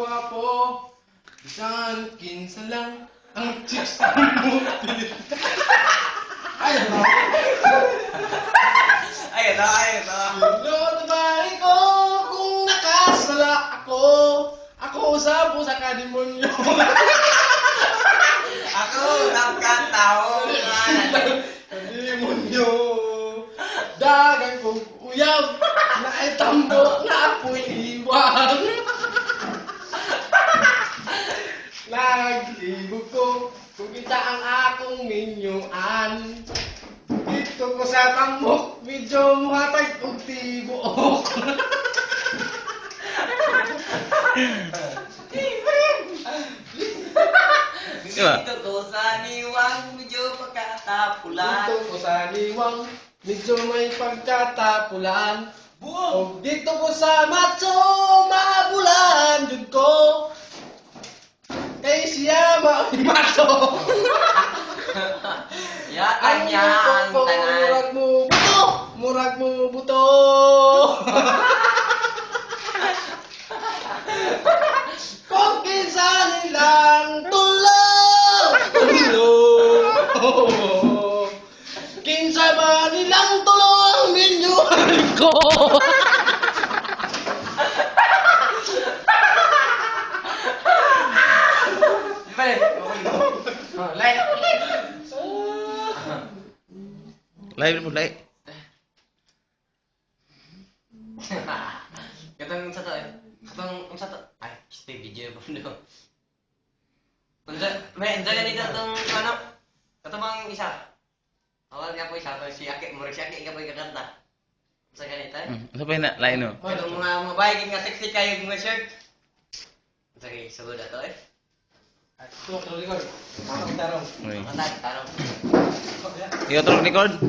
gwapo. Isang kinsa lang ang chicks mo. Ayun na. Ayun na. Lulutubay ko kung nakasala ako. Ako sa pusa ka demonyo. Ako, nagkatao. Demonyo. Dagang kong uyab na itambok na apoy iwang. Naglibog ko kung kita ang akong minyuan. Dito ko sa tambok, medyo muhatag og tibuok. Dito ko sa niwang, medyo pagkatapulan. Dito ko sa liwang, medyo may pagkatapulan. O dito ko sa macho, mabulan jud ko. Kay siya macho. Yatag niya ang tanan. Murag mo buto. Kung kinsa nilang tulog. Kinsa ba nilang tulog minyuhan ko. Live mo, live. Katong sa to eh. Katong sa to. Ay, stay video pa no. May ganito tong ano. Katong isa. Awal nga po isa to si Aki, mo si Aki ka po ikakanta. Sa ganito eh. Sa pa na, lain no. Katong mga bahay nga sexy kayo mga shirt. Sige, sugod ato eh. Tuwag na likod. Tarong. Uy. Tarong. Ikaw, record.